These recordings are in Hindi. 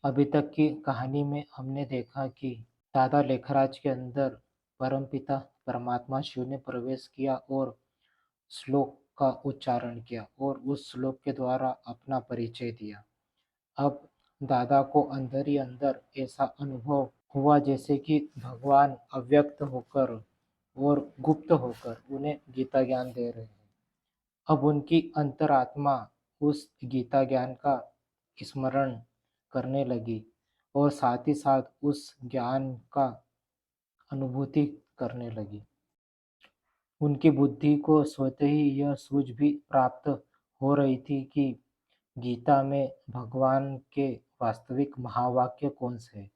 अभी तक की कहानी में हमने देखा कि दादा लेखराज के अंदर परमपिता परमात्मा शिव ने प्रवेश किया और श्लोक का उच्चारण किया और उस श्लोक के द्वारा अपना परिचय दिया। अब दादा को अंदर ही अंदर ऐसा अनुभव हुआ जैसे कि भगवान अव्यक्त होकर और गुप्त होकर उन्हें गीता ज्ञान दे रहे हैं। अब उनकी अंतरात्मा उस गीता ज्ञान का स्मरण करने लगी और साथ ही साथ उस ज्ञान का अनुभूति करने लगी। उनकी बुद्धि को स्वतः ही यह सूझ भी प्राप्त हो रही थी कि गीता में भगवान के वास्तविक महावाक्य कौन से हैं।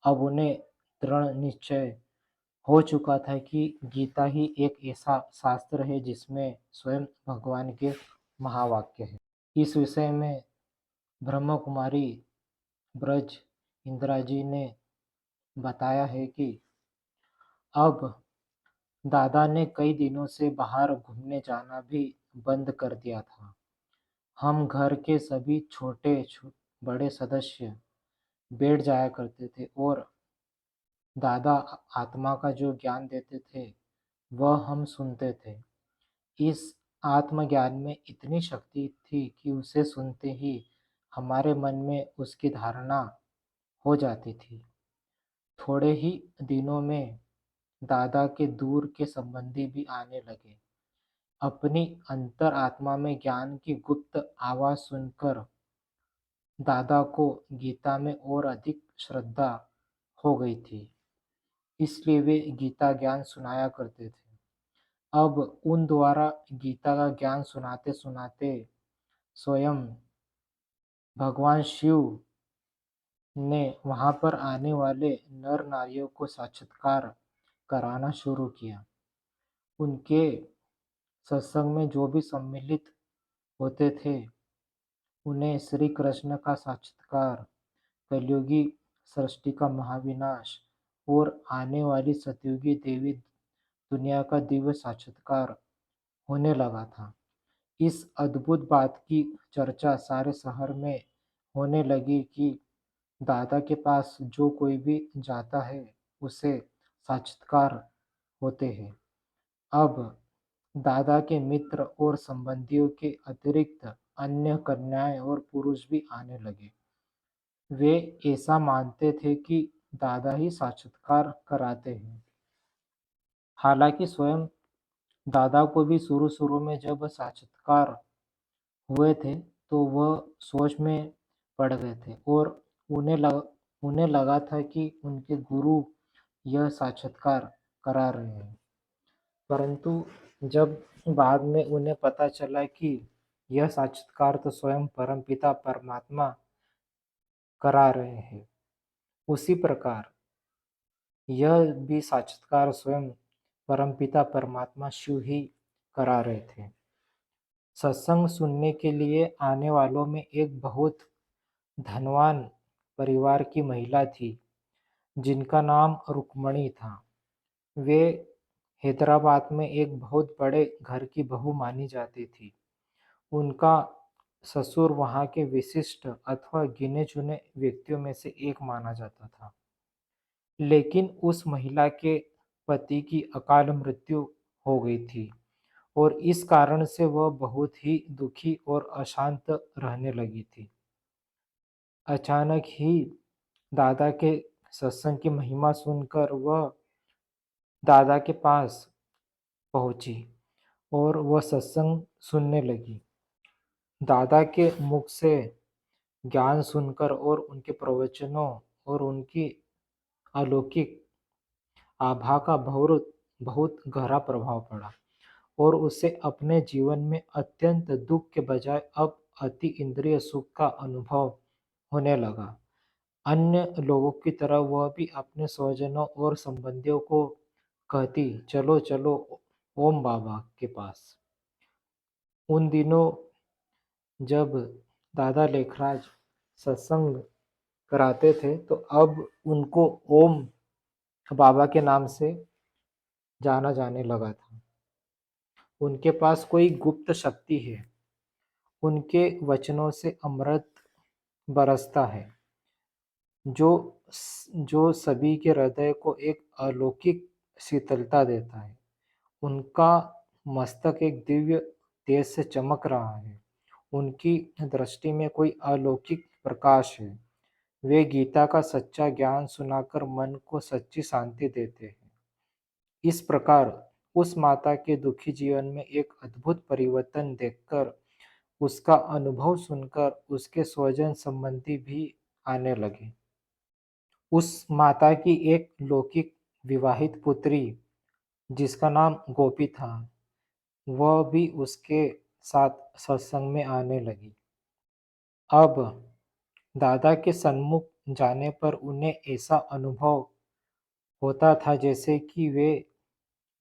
अब उन्हें दृढ़ निश्चय हो चुका था कि गीता ही एक ऐसा शास्त्र है जिसमें स्वयं भगवान के महावाक्य है। इस विषय में ब्रह्म कुमारी ब्रज इंदिरा जी ने बताया है कि अब दादा ने कई दिनों से बाहर घूमने जाना भी बंद कर दिया था। हम घर के सभी बड़े सदस्य बैठ जाया करते थे और दादा आत्मा का जो ज्ञान देते थे वह हम सुनते थे। इस आत्मज्ञान में इतनी शक्ति थी कि उसे सुनते ही हमारे मन में उसकी धारणा हो जाती थी। थोड़े ही दिनों में दादा के दूर के संबंधी भी आने लगे। अपनी अंतर आत्मा में ज्ञान की गुप्त आवाज सुनकर दादा को गीता में और अधिक श्रद्धा हो गई थी, इसलिए वे गीता ज्ञान सुनाया करते थे। अब उन द्वारा गीता का ज्ञान सुनाते सुनाते स्वयं भगवान शिव ने वहां पर आने वाले नर नारियों को साक्षात्कार कराना शुरू किया। उनके सत्संग में जो भी सम्मिलित होते थे उन्हें श्री कृष्ण का साक्षात्कार, कलयुगी सृष्टि का महाविनाश और आने वाली सतयुगी देवी दुनिया का दिव्य साक्षात्कार होने लगा था। इस अद्भुत बात की चर्चा सारे शहर में होने लगी कि दादा के पास जो कोई भी जाता है उसे साक्षात्कार होते हैं। अब दादा के मित्र और संबंधियों के अतिरिक्त अन्य कन्याएं और पुरुष भी आने लगे। वे ऐसा मानते थे कि दादा ही साक्षात्कार कराते हैं। हालांकि स्वयं दादा को भी शुरू-शुरू में जब साक्षात्कार हुए थे तो वह सोच में पड़ गए थे और उन्हें लगा था कि उनके गुरु यह साक्षात्कार करा रहे हैं। परंतु जब बाद में उन्हें पता चला कि यह साक्षात्कार तो स्वयं परमपिता परमात्मा करा रहे हैं, उसी प्रकार यह भी साक्षात्कार स्वयं परमपिता परमात्मा शिव ही करा रहे थे। सत्संग सुनने के लिए आने वालों में एक बहुत धनवान परिवार की महिला थी जिनका नाम रुक्मणी था। वे हैदराबाद में एक बहुत बड़े घर की बहू मानी जाती थी। उनका ससुर वहाँ के विशिष्ट अथवा गिने-चुने व्यक्तियों में से एक माना जाता था। लेकिन उस महिला के पति की अकाल मृत्यु हो गई थी और इस कारण से वह बहुत ही दुखी और अशांत रहने लगी थी। अचानक ही दादा के सत्संग की महिमा सुनकर वह दादा के पास पहुंची और वह सत्संग सुनने लगी। दादा के मुख से ज्ञान सुनकर और उनके प्रवचनों और उनकी अलौकिक आभा का बहुत बहुत गहरा प्रभाव पड़ा और उसे अपने जीवन में अत्यंत दुख के बजाय अब अति इंद्रिय सुख का अनुभव होने लगा। अन्य लोगों की तरह वह भी अपने स्वजनों और संबंधियों को कहती, चलो चलो ओम बाबा के पास। उन दिनों जब दादा लेखराज सत्संग कराते थे तो अब उनको ओम बाबा के नाम से जाना जाने लगा था। उनके पास कोई गुप्त शक्ति है। उनके वचनों से अमृत बरसता है। जो सभी के हृदय को एक अलौकिक शीतलता देता है। उनका मस्तक एक दिव्य तेज से चमक रहा है। उनकी दृष्टि में कोई अलौकिक प्रकाश है। वे गीता का सच्चा ज्ञान सुनाकर मन को सच्ची शांति देते हैं। इस प्रकार उस माता के दुखी जीवन में एक अद्भुत परिवर्तन देखकर, उसका अनुभव सुनकर उसके स्वजन संबंधी भी आने लगे। उस माता की एक लौकिक विवाहित पुत्री, जिसका नाम गोपी था, वह भी उसके साथ सत्संग में आने लगी। अब दादा के सन्मुख जाने पर उन्हें ऐसा अनुभव होता था जैसे कि वे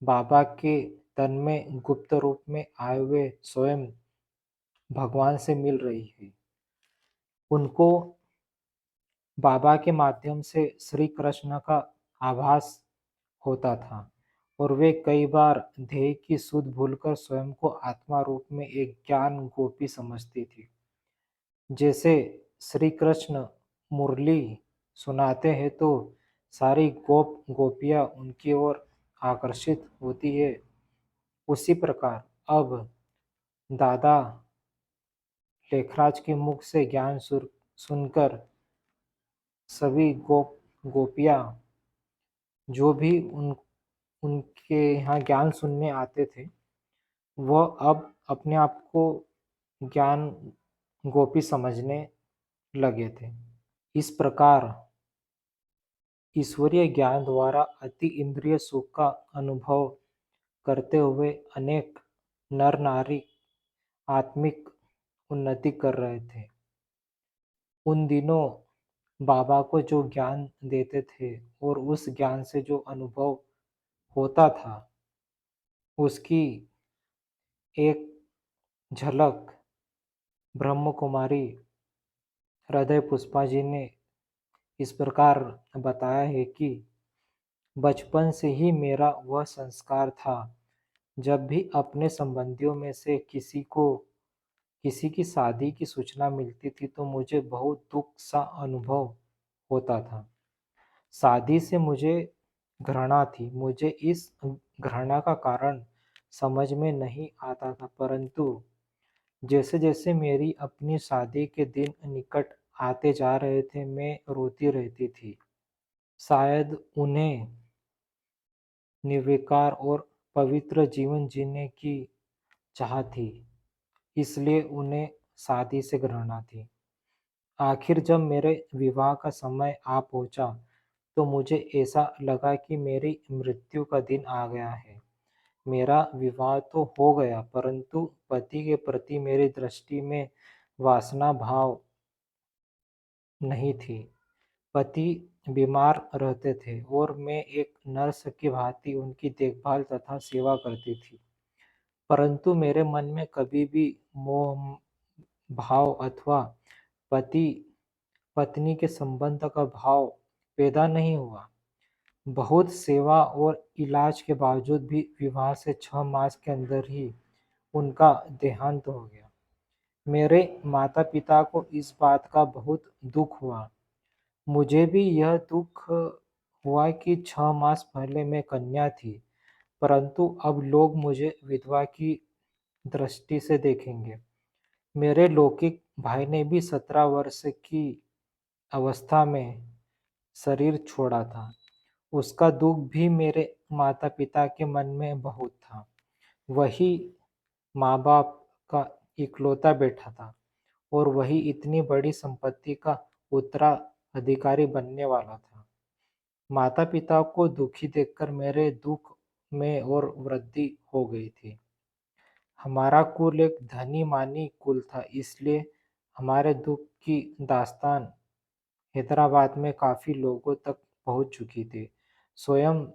बाबा के तन में गुप्त रूप में आए हुए स्वयं भगवान से मिल रही है। उनको बाबा के माध्यम से श्री कृष्ण का आभास होता था और वे कई बार ध्येय की सुध भूलकर स्वयं को आत्मा रूप में एक ज्ञान गोपी समझती थी। जैसे श्री कृष्ण मुरली सुनाते हैं तो सारी गोपियां उनकी ओर आकर्षित होती है, उसी प्रकार अब दादा लेखराज के मुख से ज्ञान सुनकर सभी गोपियां जो भी उनके यहाँ ज्ञान सुनने आते थे, वह अब अपने आप को ज्ञान गोपी समझने लगे थे। इस प्रकार ईश्वरीय ज्ञान द्वारा अति इंद्रिय सुख का अनुभव करते हुए अनेक नर नारी आत्मिक उन्नति कर रहे थे। उन दिनों बाबा को जो ज्ञान देते थे और उस ज्ञान से जो अनुभव होता था, उसकी एक झलक ब्रह्म कुमारी हृदय पुष्पा जी ने इस प्रकार बताया है कि बचपन से ही मेरा वह संस्कार था, जब भी अपने संबंधियों में से किसी की शादी की सूचना मिलती थी तो मुझे बहुत दुख सा अनुभव होता था। शादी से मुझे घृणा थी। मुझे इस घृणा का कारण समझ में नहीं आता था, परंतु जैसे-जैसे मेरी अपनी शादी के दिन निकट आते जा रहे थे, मैं रोती रहती थी। शायद उन्हें निर्विकार और पवित्र जीवन जीने की चाह थी, इसलिए उन्हें शादी से घृणा थी। आखिर जब मेरे विवाह का समय आ पहुंचा, तो मुझे ऐसा लगा कि मेरी मृत्यु का दिन आ गया है। मेरा विवाह तो हो गया, परंतु पति के प्रति मेरी दृष्टि में वासना भाव नहीं थी। पति बीमार रहते थे और मैं एक नर्स की भांति उनकी देखभाल तथा सेवा करती थी, परंतु मेरे मन में कभी भी मोह भाव अथवा पति पत्नी के संबंध का भाव पैदा नहीं हुआ। बहुत सेवा और इलाज के बावजूद भी विवाह से 6 मास के अंदर ही उनका देहांत हो गया। मेरे माता-पिता को इस बात का बहुत दुख हुआ। मुझे भी यह दुख हुआ कि 6 मास पहले मैं कन्या थी, परंतु अब लोग मुझे विधवा की दृष्टि से देखेंगे। मेरे लौकिक भाई ने भी 17 वर्ष की अवस्था में शरीर छोड़ा था। उसका दुख भी मेरे माता-पिता के मन में बहुत था। वही माँ-बाप का इकलौता बेटा था और वही इतनी बड़ी संपत्ति का उत्तराधिकारी बनने वाला था। माता-पिता को दुखी देखकर मेरे दुख में और वृद्धि हो गई थी। हमारा कुल एक धनी-मानी कुल था, इसलिए हमारे दुख की दास्तान हैदराबाद में काफ़ी लोगों तक पहुँच चुकी थी। स्वयं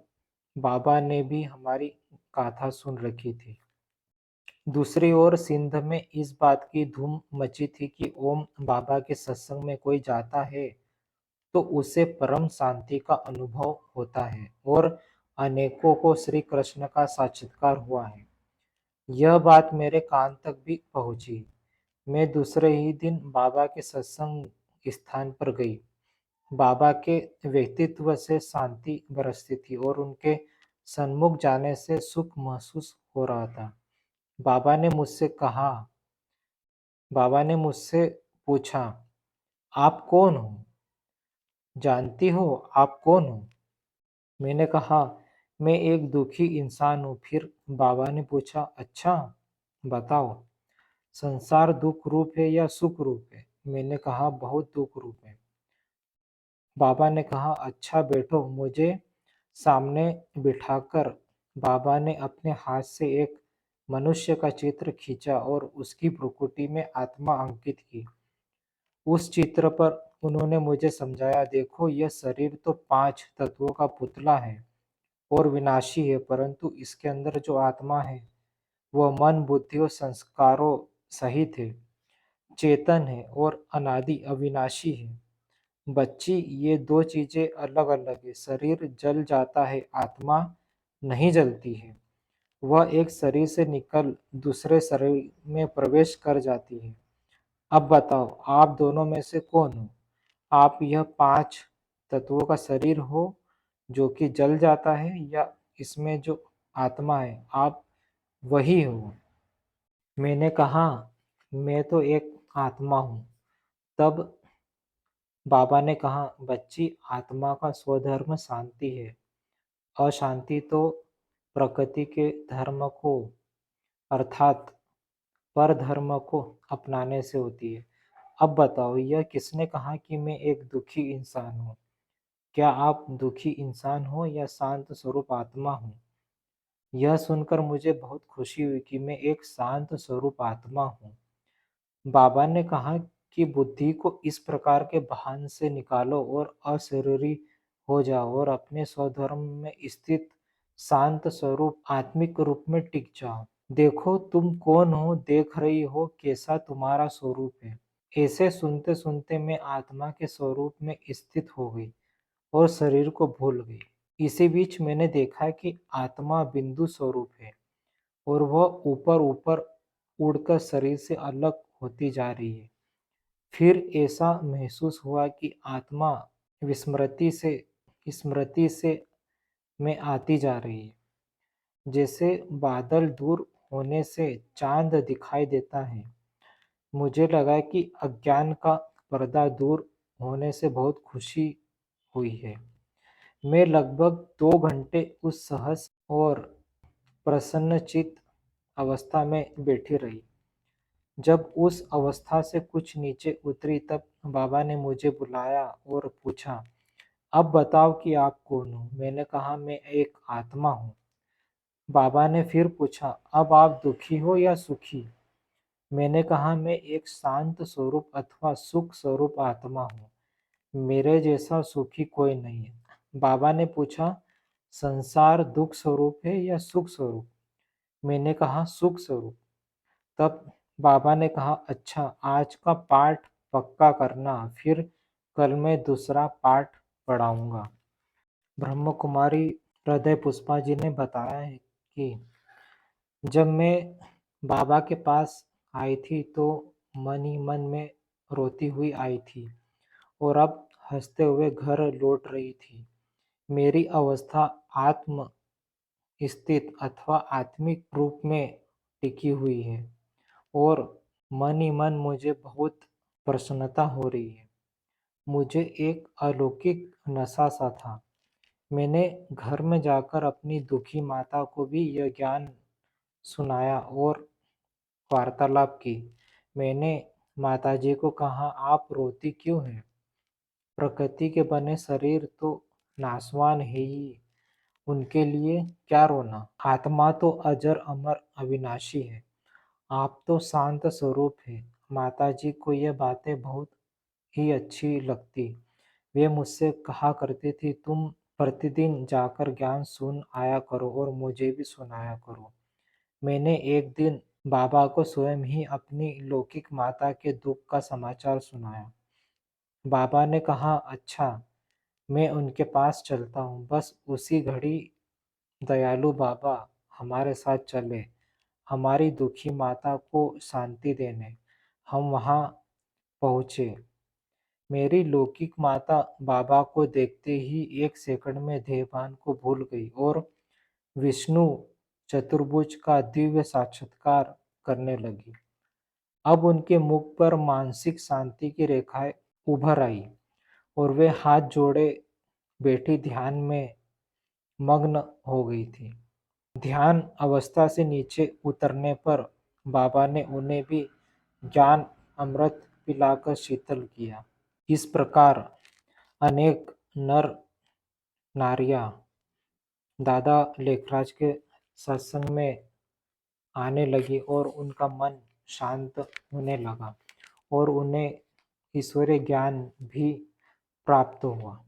बाबा ने भी हमारी गाथा सुन रखी थी। दूसरी ओर सिंध में इस बात की धूम मची थी कि ओम बाबा के सत्संग में कोई जाता है तो उसे परम शांति का अनुभव होता है और अनेकों को श्री कृष्ण का साक्षात्कार हुआ है। यह बात मेरे कान तक भी पहुंची। मैं दूसरे ही दिन बाबा के सत्संग स्थान पर गई। बाबा के व्यक्तित्व से शांति बरसती थी और उनके सन्मुख जाने से सुख महसूस हो रहा था। बाबा ने मुझसे कहा बाबा ने मुझसे पूछा, आप कौन हो? जानती हो आप कौन हो? मैंने कहा, मैं एक दुखी इंसान हूँ। फिर बाबा ने पूछा, अच्छा, बताओ, संसार दुख रूप है या सुख रूप है? मैंने कहा, बहुत दुख रूप है। बाबा ने कहा, अच्छा बैठो। मुझे सामने बिठाकर बाबा ने अपने हाथ से एक मनुष्य का चित्र खींचा और उसकी भ्रुकुटी में आत्मा अंकित की। उस चित्र पर उन्होंने मुझे समझाया, देखो, यह शरीर तो 5 तत्वों का पुतला है और विनाशी है, परंतु इसके अंदर जो आत्मा है, वह मन, बुद्धि और संस्कारों सहित है, चेतन है और अनादि अविनाशी है। बच्ची, ये दो चीजें अलग अलग है। शरीर जल जाता है, आत्मा नहीं जलती है। वह एक शरीर से निकल दूसरे शरीर में प्रवेश कर जाती है। अब बताओ, आप दोनों में से कौन हो? आप यह 5 तत्वों का शरीर हो जो कि जल जाता है, या इसमें जो आत्मा है, आप वही हो? मैंने कहा, मैं तो एक आत्मा हूँ। तब बाबा ने कहा, बच्ची, आत्मा का स्वधर्म शांति है। अशांति तो प्रकृति के धर्म को, अर्थात परधर्म को अपनाने से होती है। अब बताओ, यह किसने कहा कि मैं एक दुखी इंसान हूँ? क्या आप दुखी इंसान हो या शांत स्वरूप आत्मा हो? यह सुनकर मुझे बहुत खुशी हुई कि मैं एक शांत स्वरूप आत्मा हूँ। बाबा ने कहा कि बुद्धि को इस प्रकार के भान से निकालो और अशरीरी हो जाओ और अपने स्वधर्म में स्थित शांत स्वरूप आत्मिक रूप में टिक जाओ। देखो, तुम कौन हो, देख रही हो कैसा तुम्हारा स्वरूप है। ऐसे सुनते सुनते मैं आत्मा के स्वरूप में स्थित हो गई और शरीर को भूल गई। इसी बीच मैंने देखा कि आत्मा बिंदु स्वरूप है और वह ऊपर ऊपर उड़कर शरीर से अलग होती जा रही है। फिर ऐसा महसूस हुआ कि आत्मा विस्मृति से स्मृति से में आती जा रही है। जैसे बादल दूर होने से चांद दिखाई देता है। मुझे लगा कि अज्ञान का पर्दा दूर होने से बहुत खुशी हुई है। मैं लगभग 2 घंटे उस सहज और प्रसन्नचित्त अवस्था में बैठी रही। जब उस अवस्था से कुछ नीचे उतरी तब बाबा ने मुझे बुलाया और पूछा, अब बताओ कि आप कौन हो? मैंने कहा, मैं एक आत्मा हूँ। बाबा ने फिर पूछा, अब आप दुखी हो या सुखी? मैंने कहा, मैं एक शांत स्वरूप अथवा सुख स्वरूप आत्मा हूँ। मेरे जैसा सुखी कोई नहीं है। बाबा ने पूछा, संसार दुख स्वरूप है या सुख स्वरूप? मैंने कहा, सुख स्वरूप। तब बाबा ने कहा, अच्छा, आज का पाठ पक्का करना, फिर कल मैं दूसरा पाठ पढ़ाऊंगा। ब्रह्म कुमारी हृदय पुष्पा जी ने बताया है कि जब मैं बाबा के पास आई थी तो मन ही मन में रोती हुई आई थी और अब हंसते हुए घर लौट रही थी। मेरी अवस्था आत्म स्थित अथवा आत्मिक रूप में टिकी हुई है और मन ही मन मुझे बहुत प्रसन्नता हो रही है। मुझे एक अलौकिक नशा सा था। मैंने घर में जाकर अपनी दुखी माता को भी यह ज्ञान सुनाया और वार्तालाप की। मैंने माताजी को कहा, आप रोती क्यों हैं? प्रकृति के बने शरीर तो नाशवान है ही, उनके लिए क्या रोना? आत्मा तो अजर अमर अविनाशी है। आप तो शांत स्वरूप है। माताजी को यह बातें बहुत ही अच्छी लगती। वे मुझसे कहा करती थी, तुम प्रतिदिन जाकर ज्ञान सुन आया करो और मुझे भी सुनाया करो। मैंने एक दिन बाबा को स्वयं ही अपनी लौकिक माता के दुख का समाचार सुनाया। बाबा ने कहा, अच्छा, मैं उनके पास चलता हूँ। बस उसी घड़ी दयालु बाबा हमारे साथ चले, हमारी दुखी माता को शांति देने। हम वहाँ पहुँचे। मेरी लौकिक माता बाबा को देखते ही एक सेकंड में देहभान को भूल गई और विष्णु चतुर्भुज का दिव्य साक्षात्कार करने लगी। अब उनके मुख पर मानसिक शांति की रेखाएं उभर आई और वे हाथ जोड़े बैठी ध्यान में मग्न हो गई थी। ध्यान अवस्था से नीचे उतरने पर बाबा ने उन्हें भी ज्ञान अमृत पिलाकर शीतल किया। इस प्रकार अनेक नर नारियां दादा लेखराज के सत्संग में आने लगी और उनका मन शांत होने लगा और उन्हें ईश्वरीय ज्ञान भी प्राप्त हुआ।